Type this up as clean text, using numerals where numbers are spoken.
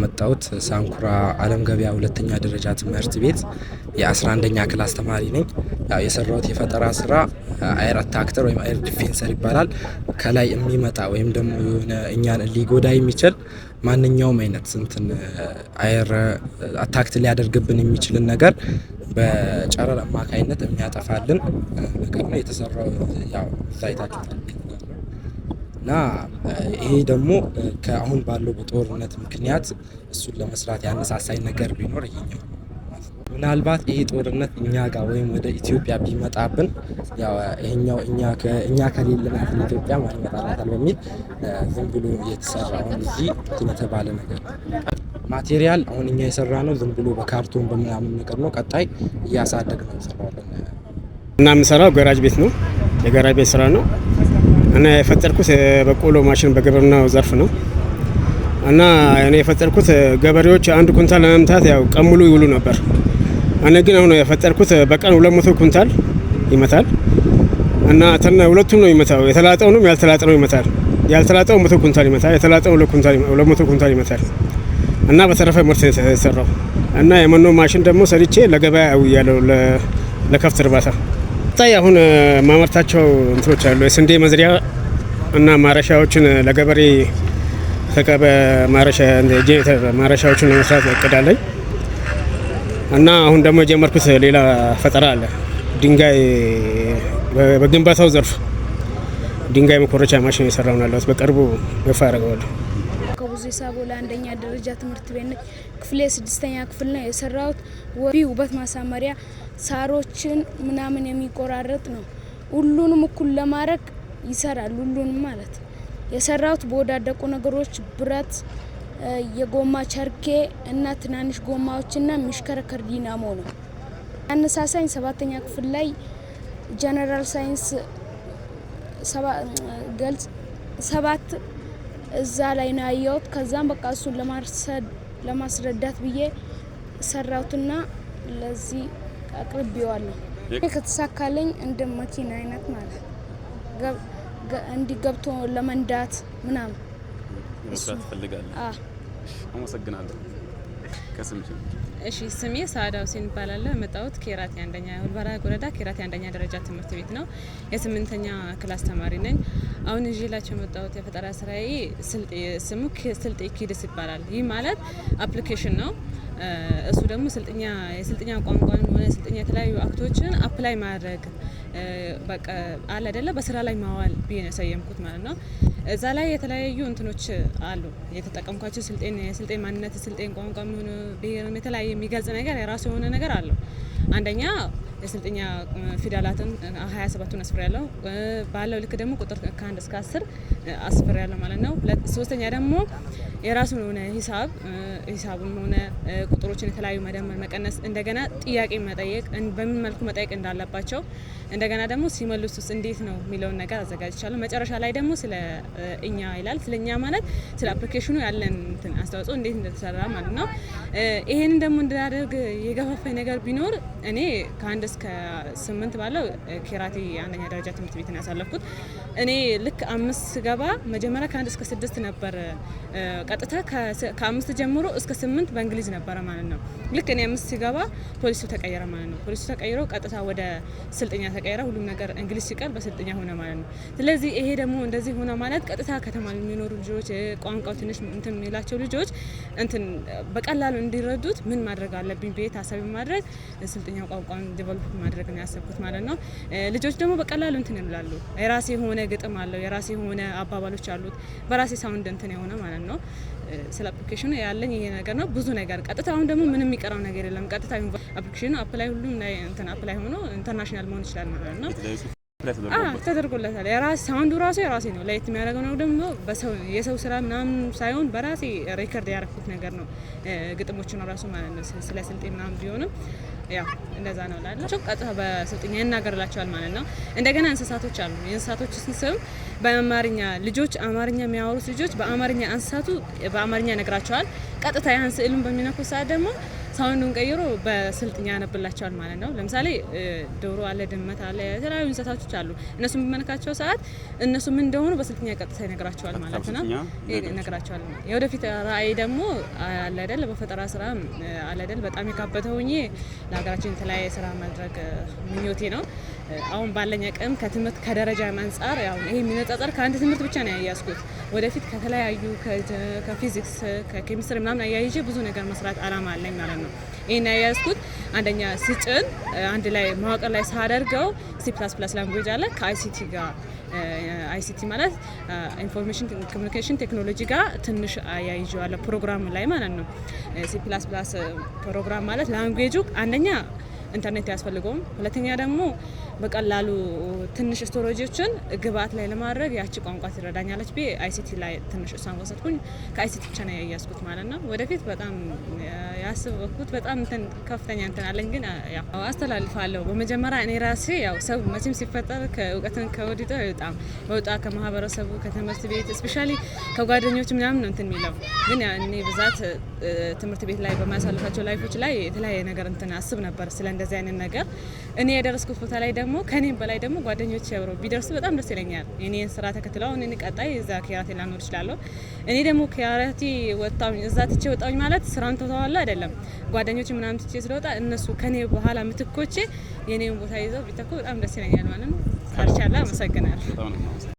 የመጣሁት ሳንኩራ አለም ገበያ ሁለተኛ ደረጃ ትምህርት ቤት የ11ኛ ክላስ ተማሪ ነኝ። ያው የሰራሁት የፈጠራ ስራ አየር አታክተር ወይም አየር ዲፌንሰር ይባላል። ከላይ የሚመጣ ወይም ደግሞ የሆነ እኛን ሊጎዳ የሚችል ማንኛውም አይነት እንትን አየር አታክት ሊያደርግብን የሚችልን ነገር በጨረር አማካይነት የሚያጠፋልን ነገር ነው የተሰራው። ያው ታይታችሁታል እና ይሄ ደግሞ ከአሁን ባለው በጦርነት ምክንያት እሱን ለመስራት ያነሳሳኝ ነገር ቢኖር ይሄኛው ምናልባት ይሄ ጦርነት እኛ ጋር ወይም ወደ ኢትዮጵያ ቢመጣብን ያው ይሄኛው እኛ ከሌለናት ኢትዮጵያ ማን ይመጣላታል በሚል ዝም ብሎ የተሰራ አሁን እዚህ የተባለ ነገር ማቴሪያል አሁን እኛ የሰራ ነው ዝም ብሎ በካርቶን በምናምን ነገር ነው። ቀጣይ እያሳደግነው እንሰራለን እና የምሰራው ጋራጅ ቤት ነው። የጋራጅ ቤት ስራ ነው እና የፈጠርኩት በቆሎ ማሽን በግብርናው ዘርፍ ነው። እና እኔ የፈጠርኩት ገበሬዎች አንድ ኩንታል ለመምታት ያው ቀን ሙሉ ይውሉ ነበር። እኔ ግን አሁን የፈጠርኩት በቀን 200 ኩንታል ይመታል እና ሁለቱም ነው ይመታው። የተላጠውንም ያልተላጠው ይመታል። ያልተላጠው 100 ኩንታል ይመታል፣ የተላጠው 200 ኩንታል ይመታል። እና በተረፈ ምርት የተሰራው እና የመኖ ማሽን ደግሞ ሰርቼ ለገበያ ያውያለው ለከፍት እርባታ ታይ አሁን ማመርታቸው እንትሮች አሉ። የስንዴ መዝሪያ እና ማረሻዎችን ለገበሬ ተቀበ ማረሻ ጄኔሬተር ማረሻዎችን ለመስራት እቅዳለኝ። እና አሁን ደግሞ የጀመርኩት ሌላ ፈጠራ አለ። ድንጋይ በግንባታው ዘርፍ ድንጋይ መኮረቻ ማሽን እየሰራሁ ነው ያለሁት። በቅርቡ ገፋ አደርገዋለሁ። ከቡዜ ሳቦላ አንደኛ ደረጃ ትምህርት ቤት ክፍሌ 6ኛ ክፍል ነው የሰራሁት። ውበት ማሳመሪያ ሳሮችን ምናምን የሚቆራረጥ ነው። ሁሉንም እኩል ለማድረግ ይሰራል። ሁሉንም ማለት የሰራሁት በወዳደቁ ነገሮች ብረት፣ የጎማ ቸርኬ እና ትናንሽ ጎማዎችና የሚሽከረከር ዲናሞ ነው። አነሳሳኝ 7ኛ ክፍል ላይ ጀነራል ሳይንስ ገልጽ 7 እዛ ላይ ነው ያየሁት። ከዛም በቃ እሱን ለማስረዳት ብዬ ሰራሁትና ለዚህ አቅርቤዋለሁ። ከተሳካለኝ እንደ መኪና አይነት ማለት እንዲገብቶ ለመንዳት ምናምን መስራት ፈልጋለሁ። አመሰግናለሁ። ከስምሽ? እሺ ስሜ ሳዳ ሁሴን ይባላል። መጣሁት ኬራቲ አንደኛ ወልባራ ወረዳ ኬራቲ አንደኛ ደረጃ ትምህርት ቤት ነው። የ8ኛ ክላስ ተማሪ ነኝ። አሁን ይዤላችሁ የመጣሁት የፈጠራ ስራዬ ስሙ ስልጤ ኪድስ ይባላል። ይህ ማለት አፕሊኬሽን ነው። እሱ ደግሞ የስልጥኛ ቋንቋን ሆነ የስልጥኛ የተለያዩ አክቶችን አፕላይ ማድረግ በቃ አለ አይደለ በስራ ላይ ማዋል ብዬ ነው የሰየምኩት ማለት ነው። እዛ ላይ የተለያዩ እንትኖች አሉ የተጠቀምኳቸው የስልጤን ማንነት የስልጤን ቋንቋ ሆነ ብሄርም የተለያየ የሚገልጽ ነገር የራሱ የሆነ ነገር አለው። አንደኛ የስልጥኛ ፊደላትን 27ቱን አስፍሬያለሁ። ባለው ልክ ደግሞ ቁጥር ከ1 እስከ 10 አስፍሬያለሁ ማለት ነው። ሶስተኛ ደግሞ የራሱን ሆነ ሂሳቡን ሆነ ቁጥሮችን የተለያዩ መደመር፣ መቀነስ፣ እንደገና ጥያቄ መጠየቅ በምን መልኩ መጠየቅ እንዳለባቸው እንደገና ደግሞ ሲመልሱስ እንዴት ነው የሚለውን ነገር አዘጋጅቻለሁ። መጨረሻ ላይ ደግሞ ስለ እኛ ይላል። ስለኛ ማለት ስለ አፕሊኬሽኑ ያለን አስተዋጽኦ እንዴት እንደተሰራ ማለት ነው። ይሄንን ደግሞ እንዳደርግ የገፋፋኝ ነገር ቢኖር እኔ ከ1 እስከ 8 ባለው ኬራቲ አንደኛ ደረጃ ትምህርት ቤት ነው ያሳለፍኩት። እኔ ልክ 5 ስገባ መጀመሪያ ከ1 እስከ 6 ነበር ቀጥታ ከ5 ጀምሮ እስከ 8 በእንግሊዝ ነበረ ማለት ነው። ልክ እኔ 5 ሲገባ ፖሊሱ ተቀየረ ማለት ነው። ፖሊሱ ተቀይሮ ቀጥታ ወደ ስልጥኛ ተቀየረ። ሁሉም ነገር እንግሊዝ ሲቀር በስልጥኛ ሆነ ማለት ነው። ስለዚህ ይሄ ደግሞ እንደዚህ ሆነ ማለት ቀጥታ ከተማ የሚኖሩ ልጆች ቋንቋው ትንሽ እንትን የሚላቸው ልጆች እንትን በቀላሉ እንዲረዱት ምን ማድረግ አለብኝ ቤት ሀሳብ ማድረግ ስልጥኛ ቋንቋን ዲቨሎፕ ማድረግ ነው ያሰብኩት ማለት ነው። ልጆች ደግሞ በቀላሉ እንትን ይላሉ። የራሴ የሆነ ግጥም አለው፣ የራሴ የሆነ አባባሎች አሉት፣ በራሴ ሳውንድ እንትን የሆነ ማለት ነው። ስለ አፕሊኬሽኑ ያለኝ ይሄ ነገር ነው። ብዙ ነገር ቀጥታ አሁን ደግሞ ምንም የሚቀረው ነገር የለም። ቀጥታ አፕሊኬሽኑ አፕላይ ሁሉም ላይ እንትን አፕላይ ሆኖ ኢንተርናሽናል መሆን ይችላል ማለት ነው። ተደርጎለታል። የራሴ ሳውንዱ ራሱ የራሴ ነው። ለየት የሚያደርገው ነው ደግሞ የሰው ስራ ምናምን ሳይሆን በራሴ ሪከርድ ያደረኩት ነገር ነው። ግጥሞችን ራሱ ማለት ነው። ስለ ስልጤ ምናምን ቢሆንም ያው እንደዛ ነው ላላቸው ቀጥታ በስልጥኛ ይናገርላቸዋል ማለት ነው። እንደገና እንስሳቶች አሉ። የእንስሳቶች ስም በአማርኛ ልጆች አማርኛ የሚያወሩት ልጆች በአማርኛ እንስሳቱ በአማርኛ ነግራቸዋል። ቀጥታ ያን ስዕሉን በሚነኩ ሰዓት ደግሞ ሳውንዱን ቀይሮ በስልጥኛ ያነብላቸዋል ማለት ነው። ለምሳሌ ዶሮ አለ፣ ድመት አለ፣ የተለያዩ እንስሳቶች አሉ። እነሱ በመነካቸው ሰዓት እነሱ ምን እንደሆኑ በስልጥኛ ቀጥታ ይነግራቸዋል ማለት ነው። ይነግራቸዋል። የወደፊት ራዕይ ደግሞ አለ አይደል፣ በፈጠራ ስራ አለ አይደል፣ በጣም የካበተ ሆኜ ለሀገራችን የተለያየ ስራ ማድረግ ምኞቴ ነው። አሁን ባለኝ አቅም ከትምህርት ከደረጃ አንጻር ያው ይሄ የሚነጻጸር ከአንድ ትምህርት ብቻ ነው ያያዝኩት። ወደፊት ከተለያዩ ከፊዚክስ ከኬሚስትሪ ምናምን አያይዤ ብዙ ነገር መስራት አላማ አለኝ ማለት ነው። ይሄን ያያዝኩት አንደኛ ስጭን አንድ ላይ መዋቅር ላይ ሳደርገው C++ ላንጉዌጅ አለ ከአይሲቲ ጋር አይሲቲ ማለት ኢንፎርሜሽን ኮሚኒኬሽን ቴክኖሎጂ ጋር ትንሽ አያይዤዋለሁ ፕሮግራም ላይ ማለት ነው። C++ ፕሮግራም ማለት ላንጉዌጁ አንደኛ ኢንተርኔት ያስፈልገውም፣ ሁለተኛ ደግሞ በቀላሉ ትንሽ ስቶሬጆችን ግብአት ላይ ለማድረግ ያቺ ቋንቋ ትረዳኛለች። አይሲቲ ላይ ትንሽ እሷን ወሰድኩኝ። ከአይሲቲ ብቻ ነው ያያዝኩት ማለት ነው። ወደፊት በጣም ያስበኩት በጣም ከፍተኛ እንትን አለኝ፣ ግን ያው አስተላልፋለሁ። በመጀመሪያ እኔ ራሴ ያው ሰው መቼም ሲፈጠር ከእውቀትን ከወዲቶ በጣም ወጣ ከማህበረሰቡ ከትምህርት ቤት ስፔሻሊ ከጓደኞች ምናምን ነው እንትን የሚለው፣ ግን እኔ ብዛት ትምህርት ቤት ላይ በማሳልፋቸው ላይፎች ላይ የተለያየ ነገር እንትን አስብ ነበር ስለ እንደዚህ አይነት ነገር። እኔ የደረስኩት ቦታ ላይ ደግሞ ከኔም በላይ ደግሞ ጓደኞች አብረው ቢደርሱ በጣም ደስ ይለኛል። እኔን ስራ ተከትለው እኔ ቀጣይ እዛ ኪራቴ ላኖር እችላለሁ። እኔ ደግሞ ኪራቴ ወጣሁኝ እዛ ትቼ ወጣሁኝ ማለት ስራን ተተዋለሁ አይደለም። ጓደኞች ምናምን ትቼ ስለወጣ እነሱ ከኔ በኋላ ምትኮቼ የኔን ቦታ ይዘው ቢተኩ በጣም ደስ ይለኛል ማለት ነው። ካልቻለ አመሰግናለሁ።